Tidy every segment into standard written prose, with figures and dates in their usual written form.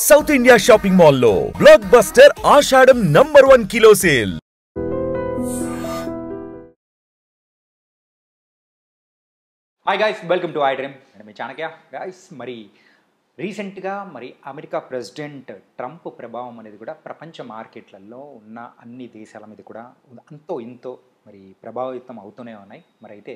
South India shopping మాల్లో blockbuster Ashadham #1 kilo sale. Hi guys, welcome to iDream. నేను మీ Chanakya. Guys, మరి రీసెంట్గా అమెరికా ప్రెసిడెంట్ ట్రంప్ ప్రభావం అనేది కూడా ప్రపంచ మార్కెట్లలో ఉన్న అన్ని దేశాల మీద కూడా అంతో ఇంతో ప్రభావితం అవుతూనే ఉన్నాయి. మరి అయితే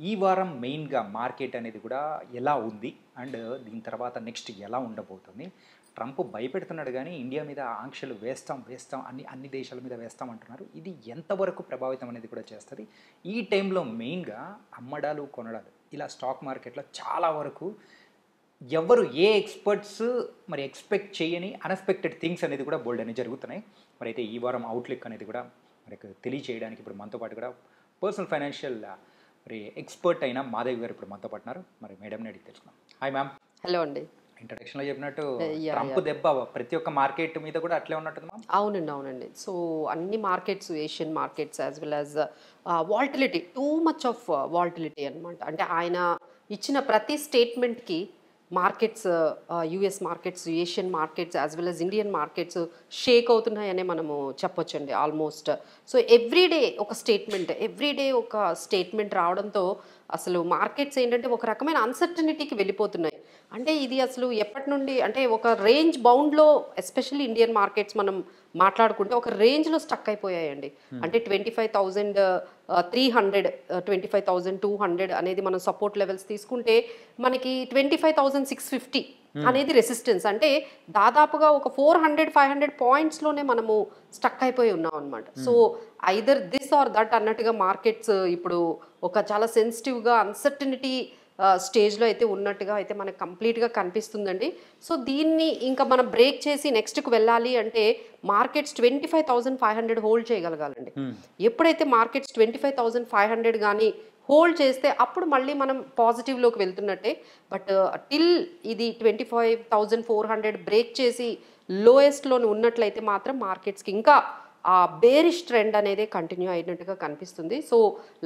ఈ వారం మెయిన్గా మార్కెట్ అనేది కూడా ఎలా ఉంది అండ్ దీని తర్వాత నెక్స్ట్ ఎలా ఉండబోతుంది. ట్రంప్ భయపెడుతున్నాడు కానీ ఇండియా మీద ఆంక్షలు వేస్తాం అన్ని దేశాల మీద వేస్తామంటున్నారు. ఇది ఎంతవరకు ప్రభావితం అనేది కూడా చేస్తుంది. ఈ టైంలో మెయిన్గా అమ్మడాలు కొనడాలు ఇలా స్టాక్ మార్కెట్లో చాలా వరకు ఎవరు ఏ ఎక్స్పర్ట్స్ ఎక్స్పెక్ట్ చేయని అన్ఎక్స్పెక్టెడ్ థింగ్స్ అనేది కూడా బోల్డ్ అనేవి జరుగుతున్నాయి. మరి అయితే ఈ వారం అవుట్లుక్ అనేది కూడా తెలియచేయడానికి ఇప్పుడు మనతో పాటు కూడా పర్సనల్ ఫైనాన్షియల్ ఎక్స్పర్ట్ అయిన మాధవి గారు ఇప్పుడు మనతో పాటున్నారు. మరి మేడంని అడిగి తెలుసుకున్నాం. Hi ma'am. హలో అండి. ఇంట్రడక్షన్లో చెప్పినట్టు ట్రంప్ దెబ్బ ప్రతి ఒక్క మార్కెట్ మీద కూడా అట్లే ఉన్నట్టుంది మ్యామ్. అవునండి. సో అన్ని markets, Asian markets as well as volatility, too much of volatility అనమాట. అంటే ఆయన ఇచ్చిన ప్రతి స్టేట్మెంట్కి markets, US markets, Asian markets as well as Indian markets shake అవుతున్నాయనే మనము చెప్పొచ్చండి ఆల్మోస్ట్. సో ఎవ్రీడే ఒక స్టేట్మెంట్ రావడంతో అసలు మార్కెట్స్ ఏంటంటే ఒక రకమైన అన్సర్టనిటీకి వెళ్ళిపోతున్నాయి. అంటే ఇది అసలు ఎప్పటి నుండి అంటే ఒక రేంజ్ బౌండ్లో, ఎస్పెషల్లీ ఇండియన్ మార్కెట్స్ మనం మాట్లాడుకుంటే ఒక రేంజ్లో స్టక్ అయిపోయాయండి. అంటే 25,300, 25,200 అనేది మనం సపోర్ట్ లెవెల్స్ తీసుకుంటే మనకి 25,650 అనేది రెసిస్టెన్స్. అంటే దాదాపుగా ఒక 400-500 పాయింట్స్లోనే మనము స్టక్ అయిపోయి ఉన్నాం అనమాట. So either this or that అన్నట్టుగా మార్కెట్స్ ఇప్పుడు ఒక చాలా సెన్సిటివ్గా అన్సర్టనిటీ స్టేజ్లో అయితే ఉన్నట్టుగా అయితే మనకు కంప్లీట్గా కనిపిస్తుందండి. సో దీన్ని ఇంకా మనం బ్రేక్ చేసి నెక్స్ట్కి వెళ్ళాలి అంటే మార్కెట్స్ 25,500 హోల్డ్ చేయగలగాలండి. ఎప్పుడైతే మార్కెట్స్ 25,500 కానీ హోల్డ్ చేస్తే అప్పుడు మళ్ళీ మనం పాజిటివ్లోకి వెళ్తున్నట్టే. బట్ టిల్ ఇది 25,400 బ్రేక్ చేసి లోయెస్ట్లోని ఉన్నట్లయితే మాత్రం మార్కెట్స్కి ఇంకా ఆ బేరిష్ ట్రెండ్ అనేది కంటిన్యూ అయినట్టుగా కనిపిస్తుంది. సో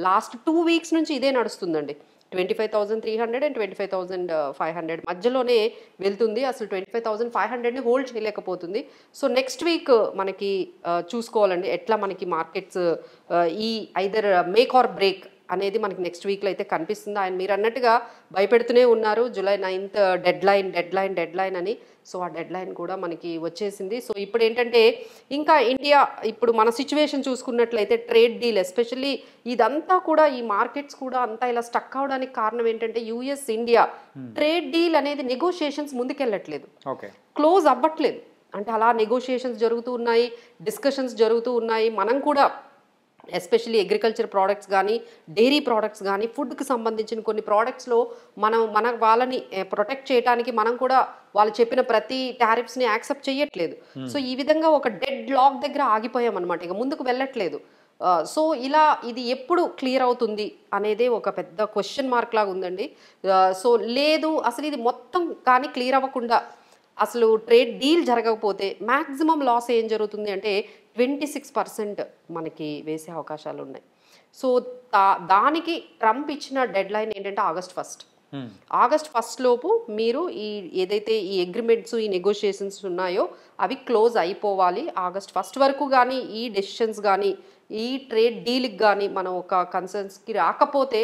లాస్ట్ 2 వీక్స్ నుంచి ఇదే నడుస్తుందండి. 25,300 అండ్ 25,500 మధ్యలోనే వెళ్తుంది. అసలు 25,500ని హోల్డ్ చేయలేకపోతుంది. సో నెక్స్ట్ వీక్ మనకి చూసుకోవాలండి ఎట్లా మనకి మార్కెట్స్ ఈ ఐదర్ మేక్ ఆర్ బ్రేక్ అనేది మనకి నెక్స్ట్ వీక్లో అయితే కనిపిస్తుంది. ఆయన మీరు అన్నట్టుగా భయపెడుతూనే ఉన్నారు. July 9th డెడ్ లైన్ అని. సో ఆ డెడ్ లైన్ కూడా మనకి వచ్చేసింది. సో ఇప్పుడు ఏంటంటే ఇంకా ఇండియా ఇప్పుడు మన సిచ్యువేషన్ చూసుకున్నట్లయితే ట్రేడ్ డీల్ ఎస్పెషల్లీ ఇదంతా కూడా ఈ మార్కెట్స్ కూడా అంతా ఇలా స్టక్ అవడానికి కారణం ఏంటంటే యుఎస్ ఇండియా ట్రేడ్ డీల్ అనేది నెగోషియేషన్స్ ముందుకెళ్ళట్లేదు, క్లోజ్ అవ్వట్లేదు. అంటే అలా నెగోషియేషన్స్ జరుగుతూ ఉన్నాయి, డిస్కషన్స్ జరుగుతూ ఉన్నాయి. మనం కూడా ఎస్పెషల్లీ అగ్రికల్చర్ ప్రోడక్ట్స్ కానీ, డైరీ ప్రోడక్ట్స్ కానీ, ఫుడ్కి సంబంధించిన కొన్ని ప్రోడక్ట్స్లో మన వాళ్ళని ప్రొటెక్ట్ చేయడానికి మనం కూడా వాళ్ళు చెప్పిన ప్రతి టారిఫ్స్ని యాక్సెప్ట్ చేయట్లేదు. సో ఈ విధంగా ఒక డెడ్ లాక్ దగ్గర ఆగిపోయాం అనమాట. ఇక ముందుకు వెళ్ళట్లేదు. సో ఇలా ఇది ఎప్పుడు క్లియర్ అవుతుంది అనేది ఒక పెద్ద క్వశ్చన్ మార్క్ లాగా ఉందండి. సో లేదు అసలు ఇది మొత్తం కానీ క్లియర్ అవ్వకుండా అసలు ట్రేడ్ డీల్ జరగకపోతే మ్యాక్సిమం లాస్ ఏం జరుగుతుంది అంటే 26% మనకి వేసే అవకాశాలు ఉన్నాయి. సో దానికి ట్రంప్ ఇచ్చిన డెడ్ లైన్ ఏంటంటే ఆగస్ట్ ఫస్ట్ లోపు మీరు ఏదైతే ఈ అగ్రిమెంట్స్, ఈ నెగోషియేషన్స్ ఉన్నాయో అవి క్లోజ్ అయిపోవాలి. ఆగస్ట్ 1 వరకు కానీ ఈ డెసిషన్స్ కానీ ఈ ట్రేడ్ డీల్కి కానీ మనం ఒక కన్సర్న్స్కి రాకపోతే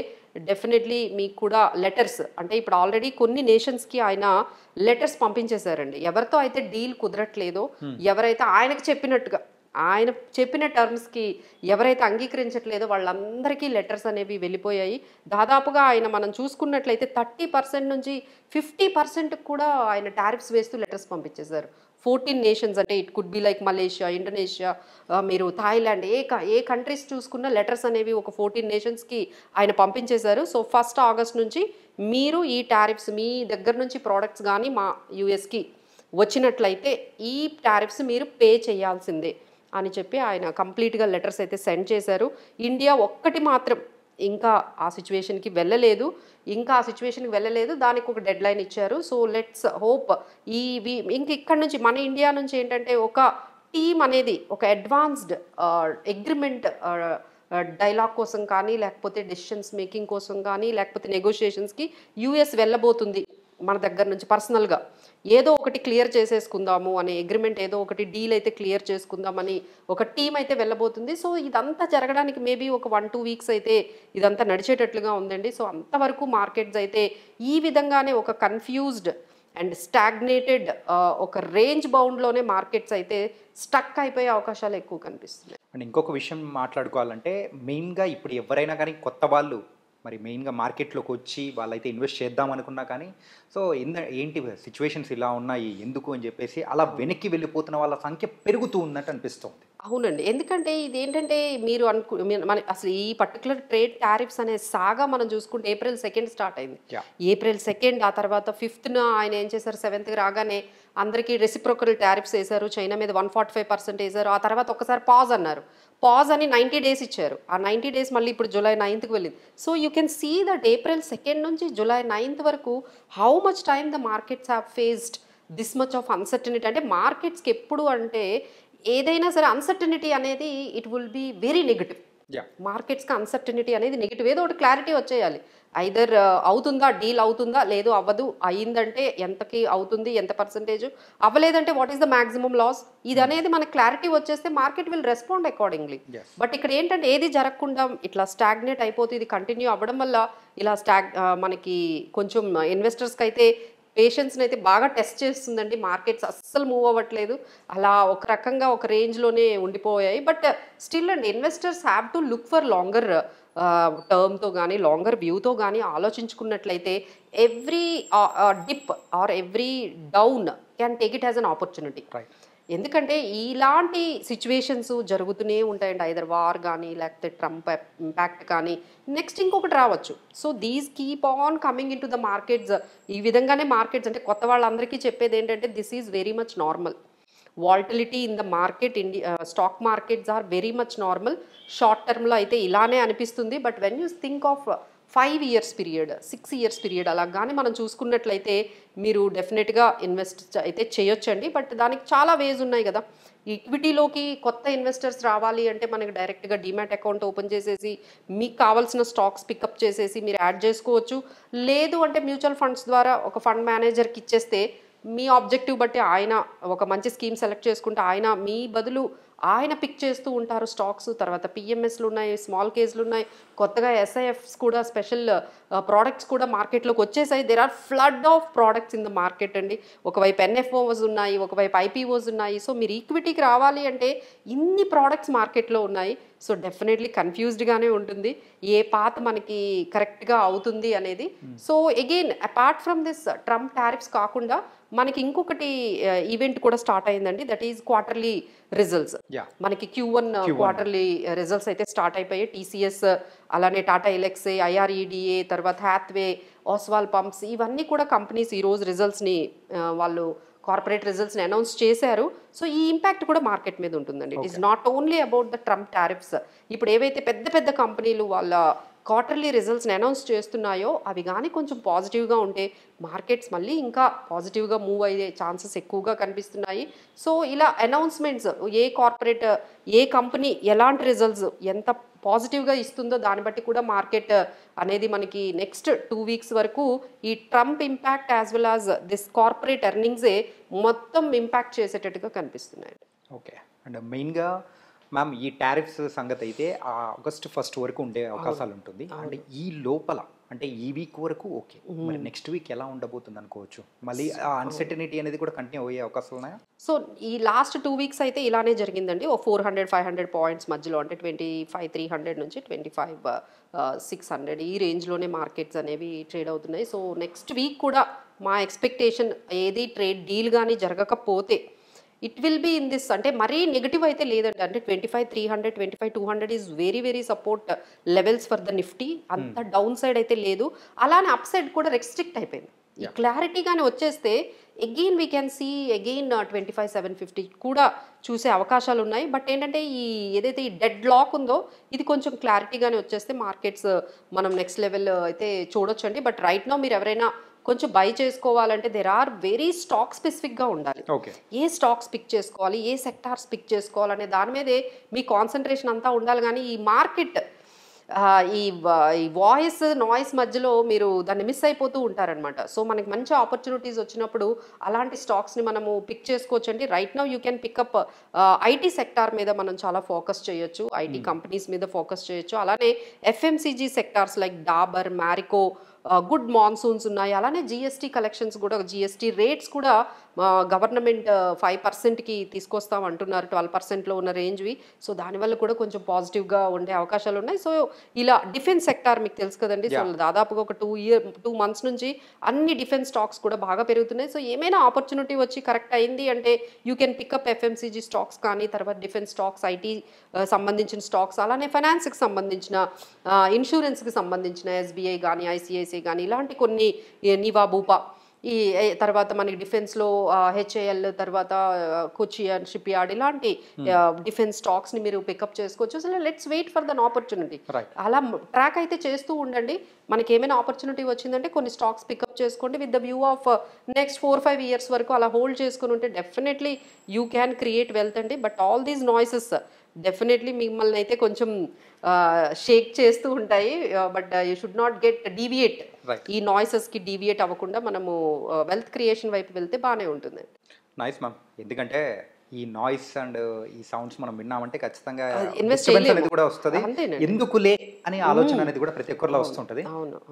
డెఫినెట్లీ మీకు కూడా లెటర్స్, అంటే ఇప్పుడు ఆల్రెడీ కొన్ని నేషన్స్కి ఆయన లెటర్స్ పంపించేశారండి. ఎవరితో అయితే డీల్ కుదరట్లేదో, ఎవరైతే ఆయన చెప్పిన టర్మ్స్కి ఎవరైతే అంగీకరించట్లేదో వాళ్ళందరికీ లెటర్స్ అనేవి వెళ్ళిపోయాయి. దాదాపుగా ఆయన మనం చూసుకున్నట్లయితే 30% నుంచి 50% కూడా ఆయన టారిఫ్స్ వేస్తూ లెటర్స్ పంపించేశారు. 14 నేషన్స్, అంటే it could be like Malaysia, Indonesia, మీరు థాయిలాండ్, ఏ కంట్రీస్ చూసుకున్న లెటర్స్ అనేవి ఒక 14 నేషన్స్కి ఆయన పంపించేశారు. సో 1 ఆగస్ట్ నుంచి మీరు ఈ టారిఫ్స్ మీ దగ్గర నుంచి ప్రోడక్ట్స్ కానీ మా యూఎస్కి వచ్చినట్లయితే ఈ టారిఫ్స్ మీరు పే చేయాల్సిందే అని చెప్పి ఆయన కంప్లీట్గా లెటర్స్ అయితే సెండ్ చేశారు. ఇండియా ఒక్కటి మాత్రం ఇంకా ఆ సిచ్యువేషన్కి వెళ్ళలేదు. దానికి ఒక డెడ్ లైన్ ఇచ్చారు. సో లెట్స్ హోప్ ఇక్కడ నుంచి మన ఇండియా నుంచి ఏంటంటే ఒక టీమ్ అనేది ఒక అడ్వాన్స్డ్ అగ్రిమెంట్ డైలాగ్ కోసం కానీ, లేకపోతే డెసిషన్స్ మేకింగ్ కోసం కానీ, లేకపోతే నెగోషియేషన్స్కి యుఎస్ వెళ్ళబోతుంది మన దగ్గర నుంచి పర్సనల్గా ఏదో ఒకటి క్లియర్ చేసేసుకుందాము అనే అగ్రిమెంట్, ఏదో ఒకటి డీల్ అయితే క్లియర్ చేసుకుందామని ఒక టీం అయితే వెళ్ళబోతుంది. సో ఇదంతా జరగడానికి మేబీ ఒక 1-2 వీక్స్ అయితే ఇదంతా నడిచేటట్లుగా ఉందండి. సో అంతవరకు మార్కెట్స్ అయితే ఈ విధంగానే ఒక కన్ఫ్యూజ్డ్ అండ్ స్టాగ్నేటెడ్ ఒక రేంజ్ బౌండ్లోనే మార్కెట్స్ అయితే స్టక్ అయిపోయే అవకాశాలు ఎక్కువ కనిపిస్తున్నాయి. అండ్ ఇంకొక విషయం మాట్లాడుకోవాలంటే మెయిన్గా ఇప్పుడు ఎవరైనా కానీ కొత్త వాళ్ళు మరి మెయిన్గా మార్కెట్లోకి వచ్చి వాళ్ళైతే ఇన్వెస్ట్ చేద్దాం అనుకున్నా కానీ సో ఏంటి సిచ్యువేషన్స్ ఇలా ఉన్నాయి ఎందుకు అని చెప్పేసి అలా వెనక్కి వెళ్ళిపోతున్న వాళ్ళ సంఖ్య పెరుగుతూ ఉన్నట్టు అనిపిస్తుంది. అవునండి. ఎందుకంటే ఇదేంటంటే మీరు మన అసలు ఈ పర్టికులర్ ట్రేడ్ టారిఫ్స్ అనే సాగా మనం చూసుకుంటే April 2 స్టార్ట్ అయింది. April 2 ఆ తర్వాత 5th ఆయన ఏం చేశారు, 7th రాగానే అందరికీ రెసిప్రోకల్ టారిఫ్స్ వేశారు. చైనా మీద 145% వేశారు. ఆ తర్వాత ఒకసారి పాజ్ అన్నారు. పాజ్ అని 90 డేస్ ఇచ్చారు. ఆ 90 డేస్ మళ్ళీ ఇప్పుడు July 9th వెళ్ళింది. So you can see that April 2 నుంచి July 9th వరకు how much time the markets have faced this much of uncertainty. అంటే మార్కెట్స్కి ఎప్పుడు అంటే ఏదైనా సరే అన్సర్టనిటీ అనేది it will be very negative. మార్కెట్స్కి అన్సర్టనిటీ అనేది నెగిటివ్. ఏదో ఒకటి క్లారిటీ వచ్చేయాలి. ఐదర్ అవుతుందా, డీల్ అవుతుందా, లేదు అవ్వదు, అయ్యిందంటే ఎంతకి అవుతుంది, ఎంత పర్సంటేజ్, అవ్వలేదంటే what is the maximum loss, ఇది అనేది మనకు క్లారిటీ వచ్చేస్తే market will respond accordingly. But ఇక్కడ ఏంటంటే ఏది జరగకుండా ఇట్లా స్టాగ్నేట్ అయిపోతే ఇది కంటిన్యూ అవ్వడం వల్ల ఇలా మనకి కొంచెం ఇన్వెస్టర్స్కి అయితే పేషెన్స్ని అయితే బాగా టెస్ట్ చేస్తుందండి. మార్కెట్స్ అస్సలు మూవ్ అవ్వట్లేదు, అలా ఒక రకంగా ఒక రేంజ్లోనే ఉండిపోయాయి. But still and investors have to look for longer టర్మ్తో కానీ లాంగర్ వ్యూతో కానీ ఆలోచించుకున్నట్లయితే every dip or every down can take it as an opportunity. ఎందుకంటే ఇలాంటి సిచ్యువేషన్స్ జరుగుతూనే ఉంటాయండి. ఐదర్ వార్ కానీ లేకపోతే ట్రంప్ ఇంపాక్ట్ కానీ నెక్స్ట్ ఇంకొకటి రావచ్చు. So these keep on coming into the markets. ఈ విధంగానే మార్కెట్స్ అంటే కొత్త వాళ్ళందరికీ చెప్పేది ఏంటంటే this is very much normal. Volatility in the market, stock markets are very much normal. Short టర్మ్లో అయితే ఇలానే అనిపిస్తుంది. But when you think of 5 years period, 6 years period అలా కానీ మనం చూసుకున్నట్లయితే మీరు డెఫినెట్గా ఇన్వెస్ట్ అయితే చేయొచ్చండి. బట్ దానికి చాలా వేస్ ఉన్నాయి కదా. ఈక్విటీలోకి కొత్త ఇన్వెస్టర్స్ రావాలి అంటే మనకి డైరెక్ట్గా డీమ్యాట్ అకౌంట్ ఓపెన్ చేసేసి మీకు కావాల్సిన స్టాక్స్ పికప్ చేసేసి మీరు యాడ్ చేసుకోవచ్చు. లేదు అంటే మ్యూచువల్ ఫండ్స్ ద్వారా ఒక ఫండ్ మేనేజర్కి ఇచ్చేస్తే మీ ఆబ్జెక్టివ్ బట్టి ఆయన ఒక మంచి స్కీమ్ సెలెక్ట్ చేసుకుంటే ఆయన మీ బదులు ఆయన పిక్ చేస్తూ ఉంటారు స్టాక్స్. తర్వాత పిఎంఎస్లు ఉన్నాయి, స్మాల్ కేజ్లు ఉన్నాయి, కొత్తగా ఎస్ఐఎఫ్స్ కూడా స్పెషల్ ప్రోడక్ట్స్ కూడా మార్కెట్లోకి వచ్చేసాయి. There are flood of products in the market అండి. ఒకవైపు ఎన్ఎఫ్ఓస్ ఉన్నాయి, ఒకవైపు ఐపీఓస్ ఉన్నాయి. సో మీరు ఈక్విటీకి రావాలి అంటే ఇన్ని ప్రోడక్ట్స్ మార్కెట్లో ఉన్నాయి. సో డెఫినెట్లీ కన్ఫ్యూజ్డ్గానే ఉంటుంది ఏ పాత్ మనకి కరెక్ట్గా అవుతుంది అనేది. So again apart from this Trump tariffs కాకుండా మనకి ఇంకొకటి ఈవెంట్ కూడా స్టార్ట్ అయిందండి. That is quarterly results. మనకి Q1 క్వార్టర్లీ రిజల్ట్స్ అయితే స్టార్ట్ అయిపోయాయి. టీసీఎస్, అలానే టాటా ఎలక్సీ, ఐఆర్ఈడిఏ, తర్వాత హ్యాత్వే, ఓస్వాల్ పంప్స్, ఇవన్నీ కూడా కంపెనీస్ ఈరోజు రిజల్ట్స్ని వాళ్ళు కార్పొరేట్ రిజల్ట్స్ని అనౌన్స్ చేశారు. సో ఈ ఇంపాక్ట్ కూడా మార్కెట్ మీద ఉంటుందండి. It is not only about the Trump tariffs. ఇప్పుడు ఏవైతే పెద్ద పెద్ద కంపెనీలు వాళ్ళ క్వార్టర్లీ రిజల్ట్స్ని అనౌన్స్ చేస్తున్నాయో అవి కానీ కొంచెం పాజిటివ్గా ఉంటే మార్కెట్స్ మళ్ళీ ఇంకా పాజిటివ్గా మూవ్ అయ్యే ఛాన్సెస్ ఎక్కువగా కనిపిస్తున్నాయి. సో ఇలా అనౌన్స్మెంట్స్, ఏ కార్పొరేట్ ఏ కంపెనీ ఎలాంటి రిజల్ట్స్ ఎంత పాజిటివ్గా ఇస్తుందో దాన్ని బట్టి కూడా మార్కెట్ అనేది మనకి నెక్స్ట్ 2 weeks వరకు ఈ Trump impact as well as this corporate ఎర్నింగ్సే మొత్తం ఇంపాక్ట్ చేసేటట్టుగా కనిపిస్తున్నాయి. ఓకే. అండ్ మెయిన్గా మ్యామ్ ఈ టారిఫ్స్ సంగతి అయితే August 1 వరకు ఉండే అవకాశాలు ఉంటుంది. అంటే ఈ లోపల అంటే ఈ వీక్ వరకు ఓకే, మరి నెక్స్ట్ వీక్ ఎలా ఉండబోతుంది అనుకోవచ్చు? మళ్ళీ ఆ అన్సర్టనిటీ అనేది కూడా కంటిన్యూ అయ్యే అవకాశాలు ఉన్నాయా? సో ఈ లాస్ట్ 2 weeks అయితే ఇలానే జరిగిందండి. ఓ 400-500 పాయింట్స్ మధ్యలో, అంటే 25,300 నుంచి 25,600 ఈ రేంజ్లోనే మార్కెట్స్ అనేవి ట్రేడ్ అవుతున్నాయి. సో నెక్స్ట్ వీక్ కూడా మా ఎక్స్పెక్టేషన్ ఏది ట్రేడ్ డీల్ కానీ జరగకపోతే it will be in this, అంటే మరీ నెగిటివ్ అయితే లేదండి. అంటే 25,300, 25,200 is very very support levels for the Nifty. అంత డౌన్ సైడ్ అయితే లేదు, అలానే అప్ సైడ్ కూడా రెస్ట్రిక్ట్ అయిపోయింది. ఈ క్లారిటీగానే వచ్చేస్తే again we can see again 25,750 కూడా చూసే అవకాశాలు ఉన్నాయి. బట్ ఏంటంటే ఈ ఏదైతే ఈ డెడ్ లాక్ ఉందో ఇది కొంచెం క్లారిటీగానే వచ్చేస్తే మార్కెట్స్ మనం నెక్స్ట్ లెవెల్ అయితే చూడొచ్చండి. బట్ రైట్ నో మీరు ఎవరైనా కొంచెం బై చేసుకోవాలంటే దెర్ ఆర్ వెరీ స్టాక్ స్పెసిఫిక్గా ఉండాలి. ఏ స్టాక్స్ పిక్ చేసుకోవాలి, ఏ సెక్టార్స్ పిక్ చేసుకోవాలనే దాని మీదే మీ కాన్సన్ట్రేషన్ అంతా ఉండాలి. కానీ ఈ మార్కెట్ ఈ వాయిస్ నాయిస్ మధ్యలో మీరు దాన్ని మిస్ అయిపోతూ ఉంటారనమాట. సో మనకి మంచి ఆపర్చునిటీస్ వచ్చినప్పుడు అలాంటి స్టాక్స్ని మనము పిక్ చేసుకోవచ్చండి. Right now you can pick up IT sector మీద మనం చాలా ఫోకస్ చేయొచ్చు, ఐటీ కంపెనీస్ మీద ఫోకస్ చేయొచ్చు. అలానే FMCG sectors like Dabur, Marico, good monsoons ఉన్నాయి. అలానే జిఎస్టీ కలెక్షన్స్ కూడా, జిఎస్టీ రేట్స్ కూడా గవర్నమెంట్ 5%కి తీసుకొస్తాం అంటున్నారు, 12%లో ఉన్న రేంజ్వి. సో దానివల్ల కూడా కొంచెం పాజిటివ్గా ఉండే అవకాశాలు ఉన్నాయి. సో ఇలా డిఫెన్స్ సెక్టార్ మీకు తెలుసు కదండి. సో దాదాపుగా ఒక 2 months నుంచి అన్ని డిఫెన్స్ స్టాక్స్ కూడా బాగా పెరుగుతున్నాయి. సో ఏమైనా ఆపర్చునిటీ వచ్చి కరెక్ట్ అయింది అంటే you can pick up FMCG stocks కానీ, తర్వాత డిఫెన్స్ స్టాక్స్, ఐటీ సంబంధించిన స్టాక్స్, అలానే ఫైనాన్స్కి సంబంధించిన, ఇన్సూరెన్స్కి సంబంధించిన ఎస్బీఐ కానీ, ఐసిఐసిఐ కానీ, ఇలాంటి కొన్ని, నివా, భూపా, ఈ తర్వాత మనకి డిఫెన్స్లో హెచ్ఏఎల్, తర్వాత కొచ్చియన్ షిప్ యార్డ్, ఇలాంటి డిఫెన్స్ స్టాక్స్ని మీరు పికప్ చేసుకోవచ్చు. అసలు let's wait for then opportunity. అలా ట్రాక్ అయితే చేస్తూ ఉండండి. మనకి ఏమైనా ఆపర్చునిటీ వచ్చిందంటే కొన్ని స్టాక్స్ పికప్ చేసుకోండి with the view of next 4-5 years వరకు అలా హోల్డ్ చేసుకుని ఉంటే definitely you can create wealth అండి. But all these noises definitely మిమ్మల్ని అయితే కొంచెం షేక్ చేస్తూ ఉంటాయి. But you should not get deviate. ఈ నాయిసెస్కి డీవియేట్ అవ్వకుండా మనము వెల్త్ క్రియేషన్ వైపు వెళ్తే బాగానే ఉంటుంది. Nice ma'am. ఎందుకంటే ఈ నాయిస్ అండ్ ఈ సౌండ్స్ మనం విన్నామంటే ఖచ్చితంగా ఇన్వెస్ట్ డిస్టర్బెన్స్ అనేది కూడా వస్తుంది. ఎందుకులే అనే ఆలోచన అనేది కూడా ప్రతి ఒక్కరిలో వస్తుంటుంది.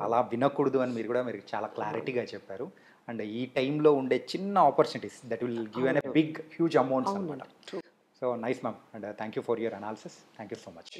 అలా వినకూడదు అని మీరు చాలా క్లారిటీగా చెప్పారు. అండ్ ఈ టైంలో ఉండే చిన్న opportunities that will give an a big huge amounts అనమాట. So nice ma'am, and thank you for your analysis. Thank you so much.